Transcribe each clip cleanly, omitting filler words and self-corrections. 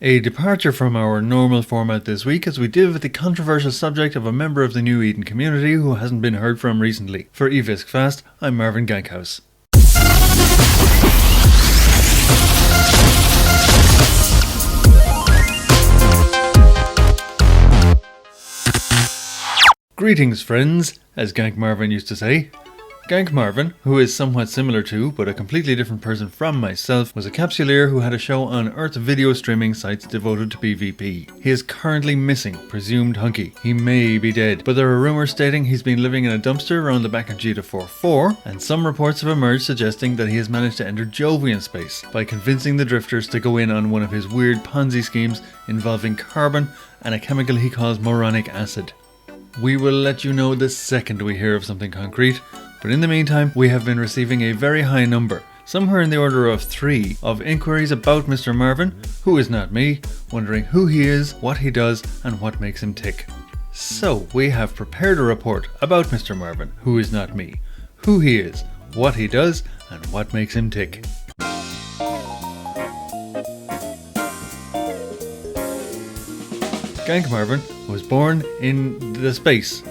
A departure from our normal format this week as we deal with the controversial subject of a member of the New Eden community who hasn't been heard from recently. For Evisk Fast, I'm Marvin Gankhouse. Greetings friends, as Gank Marvin used to say. Gank Marvin, who is somewhat similar to, but a completely different person from myself, was a capsuleer who had a show on Earth's video streaming sites devoted to PvP. He is currently missing, presumed hunky. He may be dead, but there are rumours stating he's been living in a dumpster around the back of Jita 4.4, and some reports have emerged suggesting that he has managed to enter Jovian space by convincing the drifters to go in on one of his weird Ponzi schemes involving carbon and a chemical he calls moronic acid. We will let you know the second we hear of something concrete, but in the meantime, we have been receiving a very high number, somewhere in the order of 3, of inquiries about Mr. Marvin, who is not me, wondering who he is, what he does, and what makes him tick. So, we have prepared a report about Mr. Marvin, who is not me, who he is, what he does, and what makes him tick. Gank Marvin was born in the space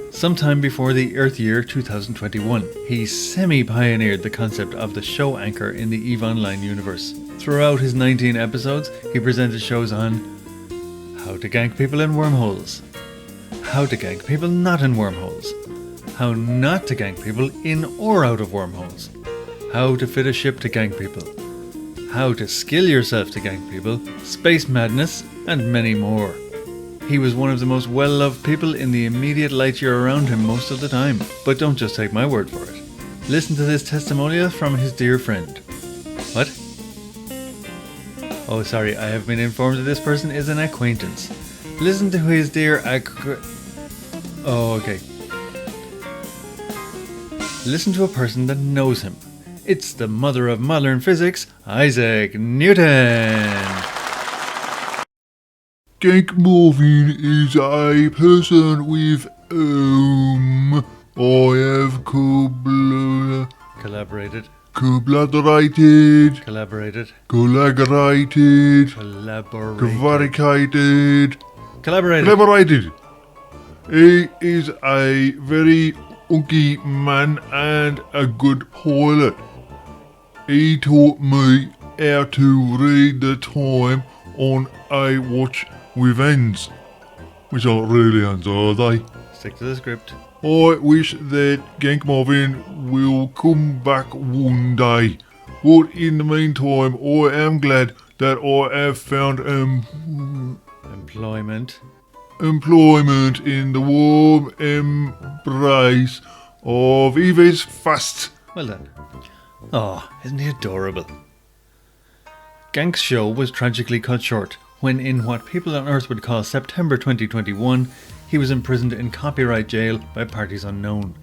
sometime before the Earth year 2021. He semi-pioneered the concept of the show anchor in the EVE Online universe. Throughout his 19 episodes, he presented shows on how to gank people in wormholes, how to gank people not in wormholes, how not to gank people in or out of wormholes, how to fit a ship to gank people, how to skill yourself to gank people, space madness, and many more. He was one of the most well-loved people in the immediate light year around him most of the time. But don't just take my word for it. Listen to this testimonial from his dear friend. What? Oh, sorry, I have been informed that this person is an acquaintance. Listen to his dear Oh, okay. Listen to a person that knows him. It's the mother of modern physics, Isaac Newton. Gank Marvin is a person with I have Collaborated. Collaborated. Collaborated. He is a very unky man and a good pilot. He taught me how to read the time on a watch with ends, which aren't really ends, are they? Stick to the script. I wish that Gank Marvin will come back one day, but in the meantime I am glad that I have found employment in the warm embrace of Evisk Fast. Well done. Oh, isn't he adorable? Gank's show was tragically cut short when, in what people on Earth would call September 2021, he was imprisoned in copyright jail by parties unknown.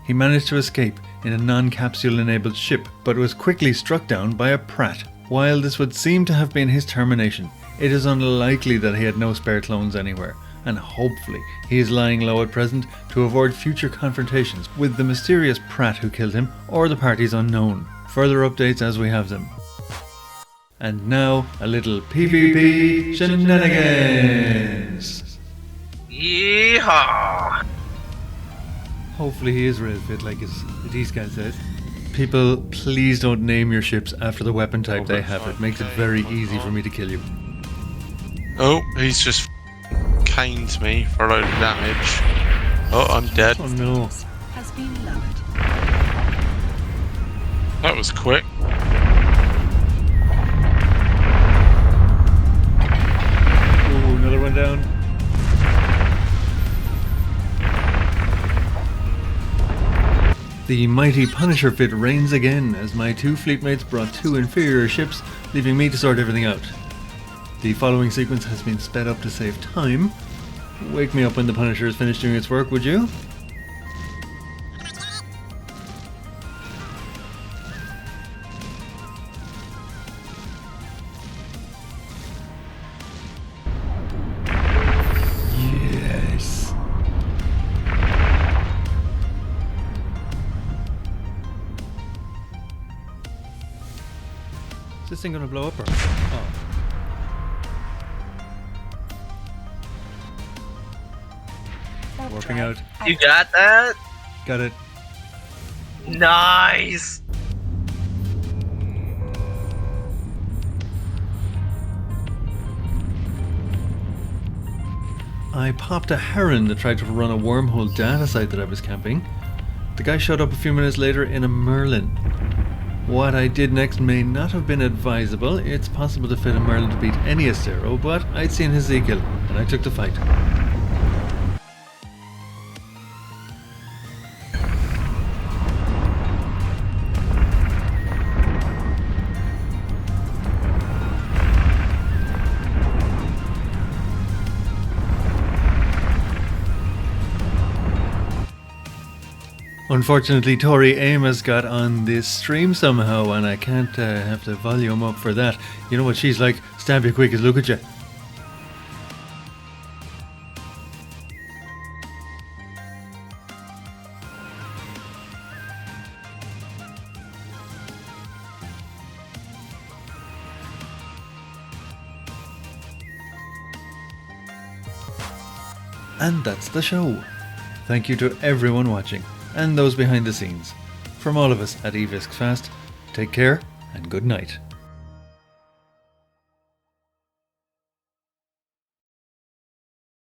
He managed to escape in a non-capsule enabled ship, but was quickly struck down by a Pratt. While this would seem to have been his termination, it is unlikely that he had no spare clones anywhere, and hopefully he is lying low at present to avoid future confrontations with the mysterious Pratt who killed him or the parties unknown. Further updates as we have them. And now, a little PvP shenanigans! Yeehaw! Hopefully he is real fit like the D-Scan says. People, please don't name your ships after the weapon type they have. It makes it very easy for me to kill you. Oh, he's just caned me for a load of damage. Oh, I'm dead. Oh no. Has been lowered. That was quick. Ooh, another one down. The mighty Punisher fit reigns again as my 2 fleetmates brought 2 inferior ships, leaving me to sort everything out. The following sequence has been sped up to save time. Wake me up when the Punisher is finished doing its work, would you? Yes. Is this thing gonna blow up or? Oh. Working out. You got that? Got it. Nice! I popped a heron that tried to run a wormhole data site that I was camping. The guy showed up a few minutes later in a Merlin. What I did next may not have been advisable. It's possible to fit a Merlin to beat any Acero, but I'd seen Ezekiel, and I took the fight. Unfortunately, Tori Amos got on this stream somehow, and I can't have the volume up for that. You know what she's like? Stab you quick as look at you. And that's the show. Thank you to everyone watching, and those behind the scenes. From all of us at eVisc Fast, take care and good night.